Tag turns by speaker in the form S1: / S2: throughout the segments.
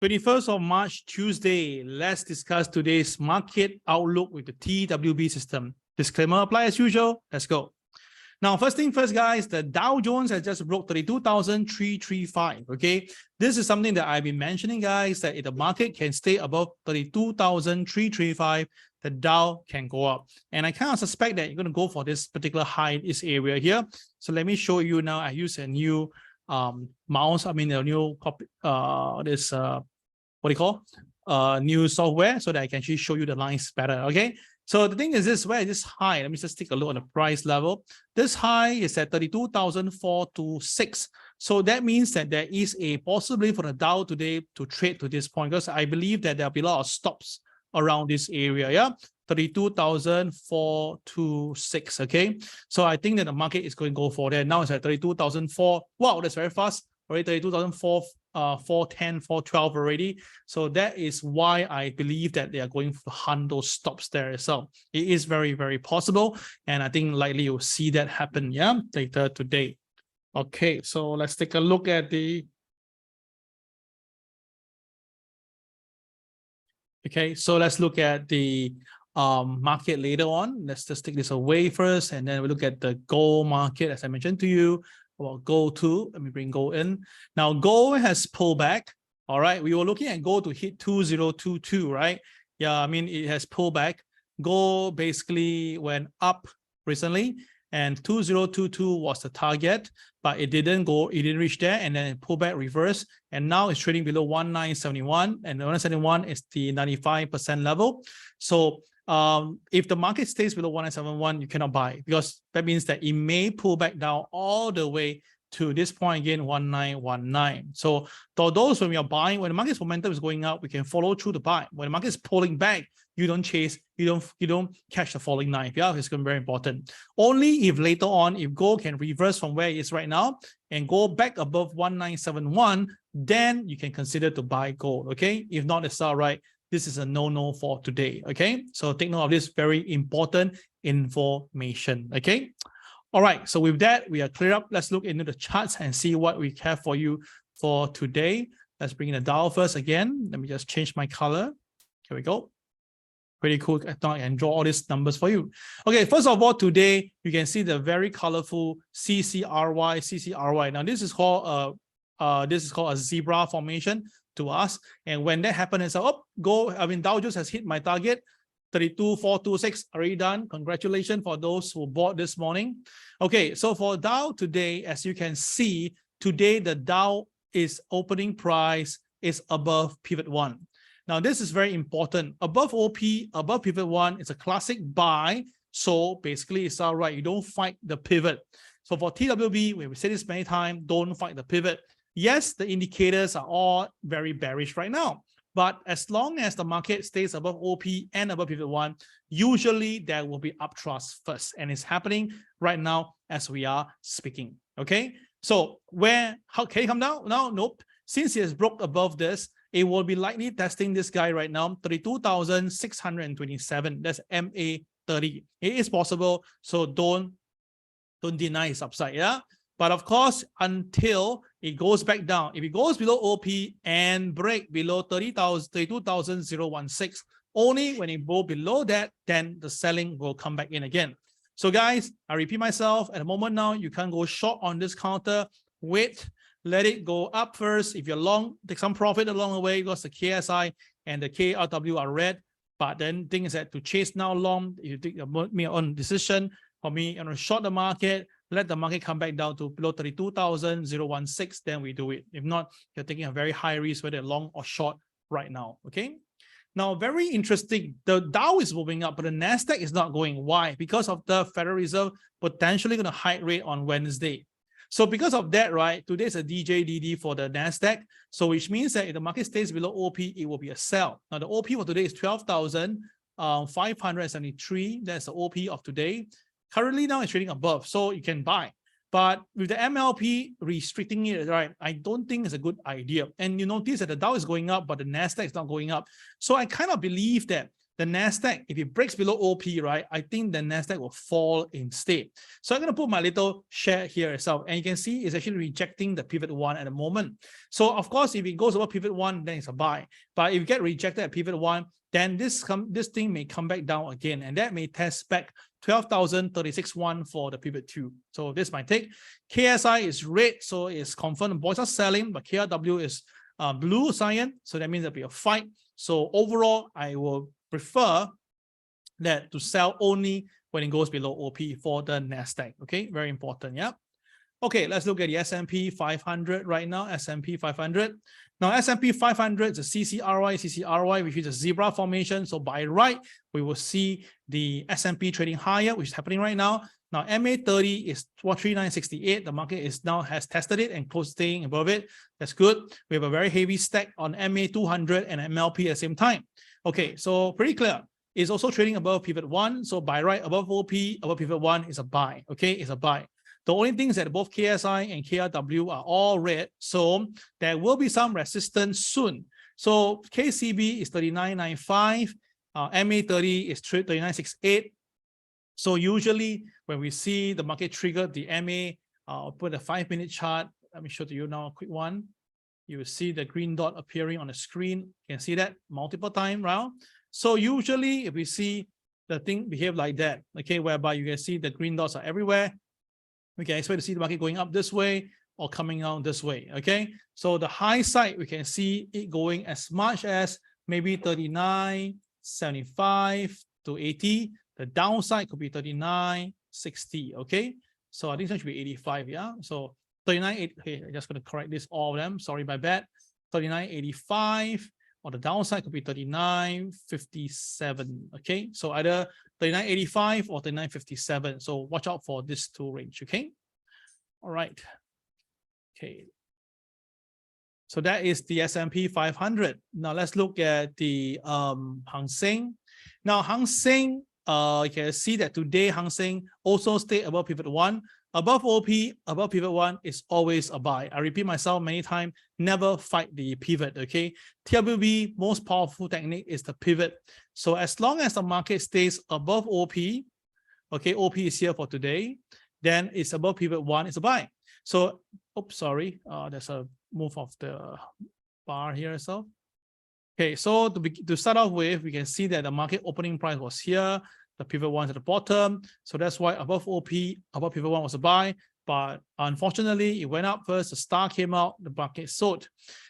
S1: 21st of March, Tuesday. Let's discuss today's market outlook with the TWB system. Disclaimer apply as usual. Let's go. Now, first thing first, guys, the Dow Jones has just broke 32,335. Okay, this is something that I've been mentioning, guys, that if the market can stay above 32,335, the Dow can go up. And I kind of suspect that you're going to go for this particular high, this area here. So let me show you now. I use a new mouse. I mean, a new copy. What do you call? New software, so that I can actually show you the lines better. Okay. So the thing is this, where is this high? Let me just take a look at the price level. This high is at 32,426. So that means that there is a possibility for the Dow today to trade to this point, because I believe that there'll be a lot of stops around this area. Yeah, 32,426. Okay, so I think that the market is going to go for that. Now it's at 32,004. Wow, that's very fast. Already 32,004. 410, 412 already. So that is why I believe that they are going to hunt those stops there. So it is very, very possible. And I think likely you'll see that happen, yeah, later today. Okay, so let's take a look at the... Okay, so let's look at the market later on. Let's just take this away first, and then we look at the gold market, as I mentioned to you. Well, gold too. Let me bring gold in. Now, gold has pulled back. All right. We were looking at gold to hit 2022, right? Yeah, I mean, it has pulled back. Gold basically went up recently, and 2022 was the target, but it didn't go, it didn't reach there, and then it pulled back, reverse, and now it's trading below 1971, and 1971 is the 95% level. So if the market stays below 1971, you cannot buy, because that means that it may pull back down all the way to this point again, 1919. So for those, when we are buying, when the market's momentum is going up, we can follow through the buy. When the market is pulling back, you don't chase, you don't catch the falling knife. Yeah, it's going to be very important. Only if later on, if gold can reverse from where it is right now and go back above 1971, then you can consider to buy gold. Okay, if not, it's all right. This is a no-no for today, okay? So take note of this very important information, okay? All right, so with that, we are clear up. Let's look into the charts and see what we have for you for today. Let's bring in the Dow first again. Let me just change my color. Here we go. Pretty cool. I thought I can draw all these numbers for you. Okay, first of all, today, you can see the very colorful CCRY. Now, this is called a zebra formation to us, and when that happens, it's Dow Jones has hit my target, 32,426, already done. Congratulations for those who bought this morning. Okay, so for Dow today, as you can see, today the Dow is opening price is above pivot 1. Now this is very important. Above OP, above pivot 1, it's a classic buy. So basically it's all right. You don't fight the pivot. So for TWB, we said this many times, don't fight the pivot. Yes, the indicators are all very bearish right now, but as long as the market stays above OP and above pivot 1, usually there will be upthrust first, and it's happening right now as we are speaking. Okay, so how can it come down? No, nope. Since it has broke above this, it will be likely testing this guy right now, 32,627. That's MA30. It is possible, so don't deny its upside. Yeah. But of course, until it goes back down, if it goes below OP and break below 32,016, only when it goes below that, then the selling will come back in again. So guys, I repeat myself, at the moment now, you can't go short on this counter. Wait, let it go up first. If you're long, take some profit along the way, because the KSI and the KRW are red. But then thing is that to chase now long, you take your own decision. For me, I'm going to short the market, let the market come back down to below 32,016, then we do it. If not, you're taking a very high risk, whether long or short right now, okay? Now, very interesting, the Dow is moving up, but the NASDAQ is not going. Why? Because of the Federal Reserve potentially going to hike rate on Wednesday. So because of that, right, today's a DJDD for the NASDAQ, so which means that if the market stays below OP, it will be a sell. Now, the OP for today is 12,573. That's the OP of today. Currently now it's trading above, so you can buy. But with the MLP restricting it, right, I don't think it's a good idea. And you notice that the Dow is going up, but the NASDAQ is not going up. So I kind of believe that the NASDAQ, if it breaks below OP, right, I think the NASDAQ will fall instead. So I'm going to put my little share here itself, and you can see it's actually rejecting the pivot 1 at the moment. So of course, if it goes above pivot 1, then it's a buy. But if you get rejected at pivot 1, then this thing may come back down again, and that may test back 12,036.1 for the pivot 2. So this is my take. KSI is red, so it's confirmed boys are selling, but KRW is blue cyan, so that means there'll be a fight. So overall, I will prefer that to sell only when it goes below OP for the NASDAQ. Okay, very important. Yeah. Okay, let's look at the S&P 500 right now. S&P 500. Now, S&P 500 is a CCRY, which is a zebra formation. So by right, we will see the S&P trading higher, which is happening right now. Now, MA30 is 439.68. The market is now has tested it and closed staying above it. That's good. We have a very heavy stack on MA200 and MLP at the same time. Okay, so pretty clear. It's also trading above pivot 1. So by right, above OP, above pivot 1 is a buy. Okay, it's a buy. The only thing is that both KSI and KRW are all red, so there will be some resistance soon. So KCB is 39.95, MA30 is 39.68. So usually when we see the market trigger the MA, I'll put a 5-minute chart. Let me show to you now a quick one. You will see the green dot appearing on the screen. You can see that multiple times around. So usually if we see the thing behave like that, okay, whereby you can see the green dots are everywhere, we can expect to see the market going up this way or coming down this way, okay? So the high side, we can see it going as much as maybe 39.75 to 80. The downside could be 39.60, okay? So I think that should be 85, yeah? So 39.8, okay, I'm just going to correct this, all of them, sorry, my bad. 39.85, or the downside could be 39.57, okay? So either 39.85 or 39.57. So watch out for this two range, okay? All right. Okay. So that is the S&P 500. Now let's look at the Hang Seng. Now Hang Seng, you can see that today Hang Seng also stayed above pivot 1. Above OP, above pivot 1 is always a buy. I repeat myself many times, never fight the pivot, okay? TWB, most powerful technique is the pivot. So as long as the market stays above OP, okay, OP is here for today, then it's above pivot 1, it's a buy. So, oops, sorry, there's a move of the bar here as well. Okay, so to start off with, we can see that the market opening price was here. The pivot 1 at the bottom. So that's why above OP, above pivot 1 was a buy. But unfortunately, it went up first. The star came out, the market sold.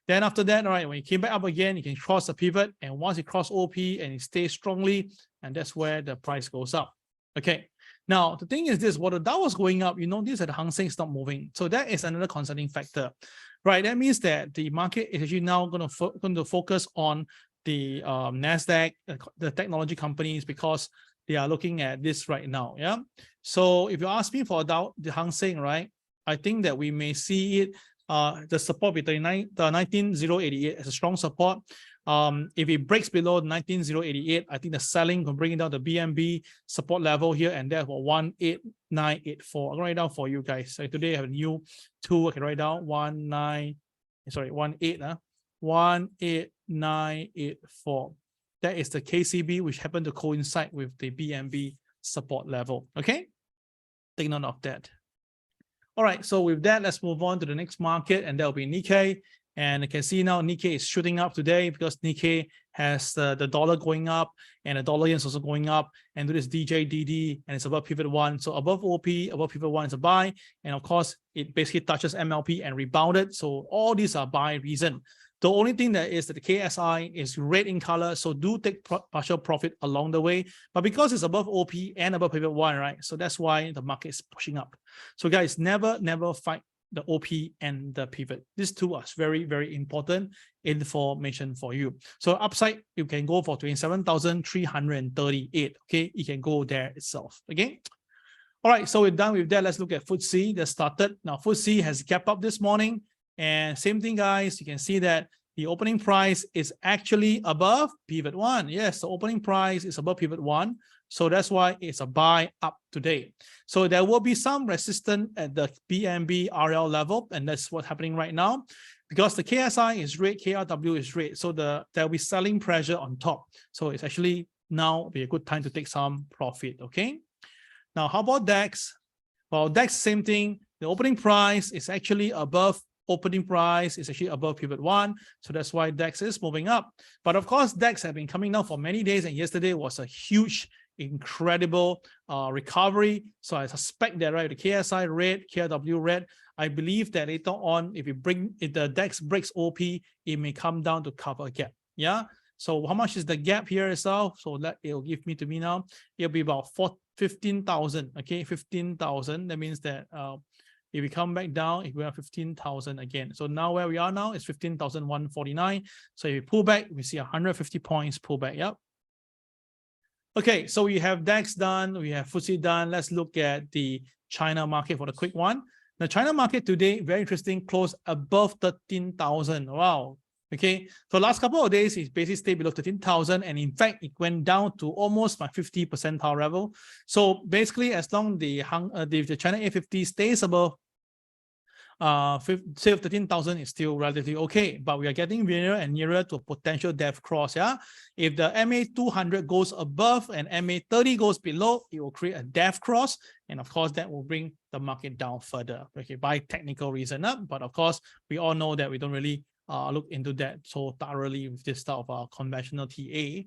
S1: Then after that, all right, when it came back up again, you can cross the pivot. And once it crossed OP and it stays strongly, and that's where the price goes up. Okay. Now, the thing is this, while the Dow was going up, you notice that the Hang Seng is not moving. So that is another concerning factor, right? That means that the market is actually now going to focus on the NASDAQ, the technology companies, because they are looking at this right now, yeah? So if you ask me for the Hang Seng, right, I think that we may see it, the support with the 19,088 as a strong support. If it breaks below 19,088, I think the selling can bring it down to BNB support level here, and therefore 18984. I'll write it down for you guys. So today I have a new tool. I can write down 18984. That is the KCB, which happened to coincide with the BNB support level. Okay, take note of that. All right, so with that, let's move on to the next market, and that will be Nikkei. And you can see now Nikkei is shooting up today because Nikkei has the dollar going up and the dollar yen is also going up, and do this DJDD, and it's above pivot 1. So above OP, above pivot 1 is a buy. And of course, it basically touches MLP and rebounded. So all these are buy reason. The only thing that is that the KSI is red in color, so do take partial profit along the way. But because it's above OP and above pivot 1, right? So that's why the market is pushing up. So guys, never fight the OP and the pivot. These two are very, very important information for you. So upside, you can go for 27,338. Okay, you can go there itself. Okay. All right, so we're done with that. Let's look at FTSE that started. Now, FTSE has gapped up this morning. And same thing, guys, you can see that the opening price is actually above pivot 1. Yes, the opening price is above pivot 1. So that's why it's a buy up today. So there will be some resistance at the BNB RL level, and that's what's happening right now. Because the KSI is red, KRW is red. So there'll be selling pressure on top. So it's actually now be a good time to take some profit. Okay. Now, how about DAX? Well, DAX, same thing. The opening price is actually above opening price, is actually above pivot 1. So that's why DAX is moving up. But of course, DAX have been coming down for many days, and yesterday was a huge, incredible recovery. So I suspect that, right, the KSI red, KRW red, I believe that later on, if the DAX breaks OP, it may come down to cover a gap. Yeah. So how much is the gap here itself? So that it'll give me to me now. It'll be about 15,000. Okay, 15,000. That means that if we come back down, if we have 15,000 again. So now where we are now is 15,149. So if we pull back, we see 150 points pull back. Yep. Okay, so we have DAX done, we have FTSE done. Let's look at the China market for the quick one. The China market today, very interesting, closed above 13,000. Wow. Okay, so last couple of days, it's basically stayed below 13,000. And in fact, it went down to almost my 50 percentile level. So basically, as long as the China A50 stays above 13,000 is still relatively okay, but we are getting nearer and nearer to a potential death cross. Yeah, if the MA200 goes above and MA30 goes below, it will create a death cross, and of course that will bring the market down further. Okay, by technical reason up, but of course we all know that we don't really look into that so thoroughly with this type of conventional TA.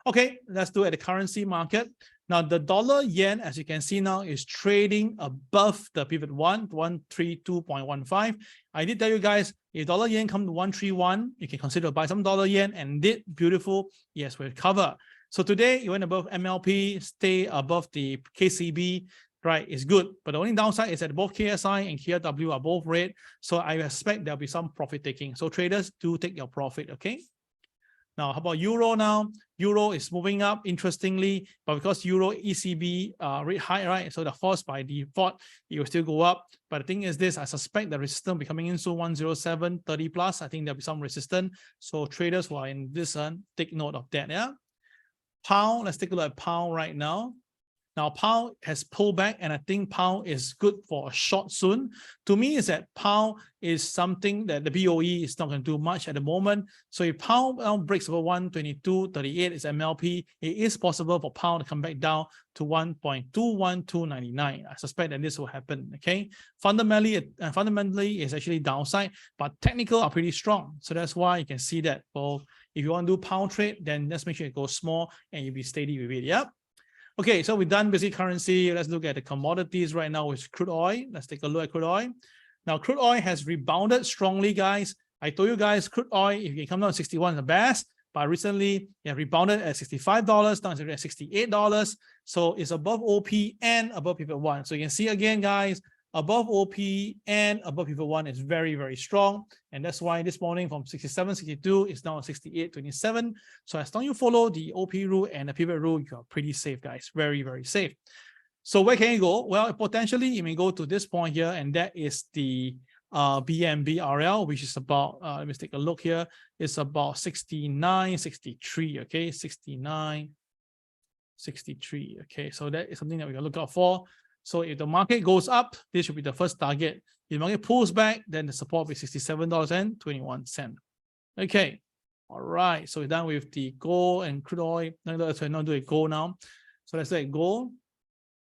S1: Okay, let's do at the currency market. Now, the dollar yen, as you can see now, is trading above the pivot 132.15. I did tell you guys, if dollar yen come to 131, you can consider buy some dollar yen, and did beautiful. Yes, we'll cover. So today, it went above MLP, stay above the KCB, right? It's good. But the only downside is that both KSI and KRW are both red. So I expect there'll be some profit taking. So traders, do take your profit, okay? Now, how about Euro now? Euro is moving up, interestingly, but because Euro ECB rate high, right? So the force by default, it will still go up. But the thing is this, I suspect the resistance will be coming in soon, 107.30 plus. I think there'll be some resistance. So traders who are in this one, take note of that, yeah? Pound, let's take a look at pound right now. Now, pound has pulled back, and I think pound is good for a short soon. To me, is that pound is something that the BOE is not going to do much at the moment. So if pound breaks over 122.38 is MLP, it is possible for pound to come back down to 1.21299. I suspect that this will happen. Okay, fundamentally, it's actually downside, but technical are pretty strong. So that's why you can see that. Well, if you want to do pound trade, then let's make sure it goes small and you'll be steady with it. Yep. Okay, so we've done basic currency. Let's look at the commodities right now with crude oil. Let's take a look at crude oil. Now, crude oil has rebounded strongly, guys. I told you guys, crude oil, if you come down to 61 is the best, but recently it rebounded at $65, now it's at $68. So it's above OP and above pivot 1. So you can see again, guys, above OP and above pivot 1 is very, very strong. And that's why this morning from 67.62 is now 68.27. So as long as you follow the OP rule and the pivot rule, you are pretty safe, guys. Very, very safe. So where can you go? Well, potentially you may go to this point here, and that is the BNBRL, which is about, let me take a look here. It's about 69.63, okay? 69.63, okay? So that is something that we can look out for. So if the market goes up, this should be the first target. If the market pulls back, then the support will be $67.21. Okay. All right. So we're done with the gold and crude oil. No, let's not do a gold now. So let's say gold.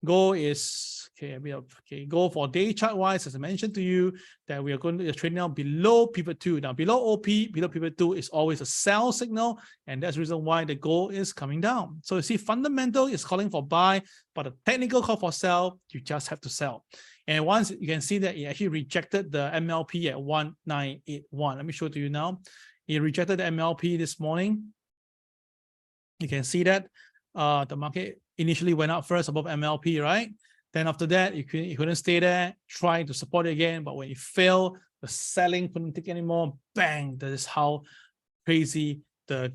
S1: Gold is okay. Gold for day chart wise, as I mentioned to you, that we are going to trade now below pivot 2. Now below OP, below pivot 2 is always a sell signal, and that's the reason why the gold is coming down. So you see, fundamental is calling for buy, but the technical call for sell, you just have to sell. And once you can see that it actually rejected the MLP at 1981. Let me show it to you now. It rejected the MLP this morning. You can see that the market initially went up first above MLP, right? Then after that, you couldn't stay there, try to support it again, but when it failed, the selling couldn't take anymore, bang, that is how crazy the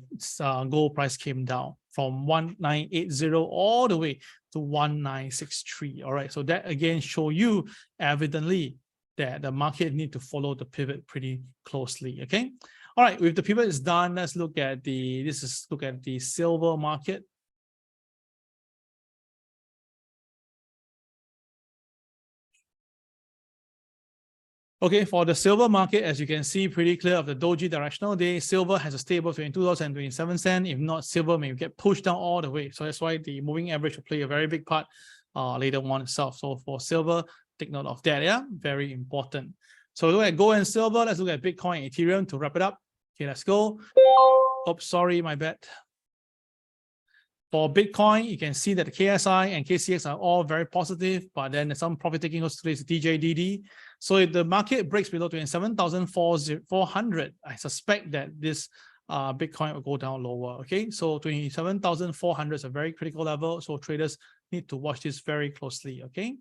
S1: gold price came down from 1980 all the way to 1963. All right, so that again show you evidently that the market need to follow the pivot pretty closely. Okay, all right, with the pivot is done, let's look at the look at the silver market. Okay, for the silver market, as you can see, pretty clear of the doji directional day. Silver has a stable between $2.27. If not, silver may get pushed down all the way. So that's why the moving average will play a very big part later on itself. So for silver, take note of that. Yeah, very important. So look at gold and silver. Let's look at Bitcoin and Ethereum to wrap it up. Okay, let's go. Oops, sorry, my bad. For Bitcoin, you can see that the KSI and KCX are all very positive, but then there's some profit taking those today's DJDD. So if the market breaks below 27,400, I suspect that this Bitcoin will go down lower. Okay, so 27,400 is a very critical level. So traders need to watch this very closely. Okay,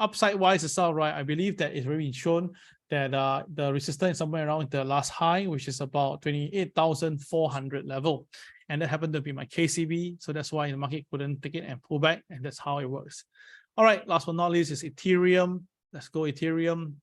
S1: upside wise, it's all right. I believe that it's already shown that the resistance is somewhere around the last high, which is about 28,400 level. And that happened to be my KCB. So that's why the market couldn't take it and pull back. And that's how it works. All right, last but not least is Ethereum. Let's go Ethereum.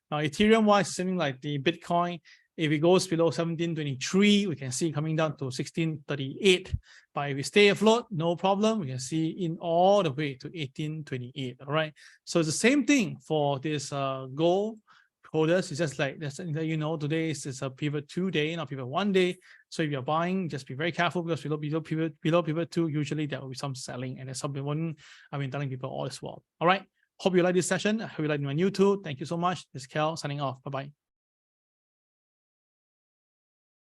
S1: Now, Ethereum wise, something like the Bitcoin, if it goes below 1723, we can see it coming down to 1638. But if we stay afloat, no problem. We can see in all the way to 1828. All right. So it's the same thing for this gold holders. It's just like that's you know, today is a pivot 2 day, not pivot 1 day. So if you're buying, just be very careful because below pivot 2, usually there will be some selling, and there's something I've been telling people all as well. All right. Hope you like this session. I hope you like my new tool. Thank you so much. This is Kel signing off. Bye-bye.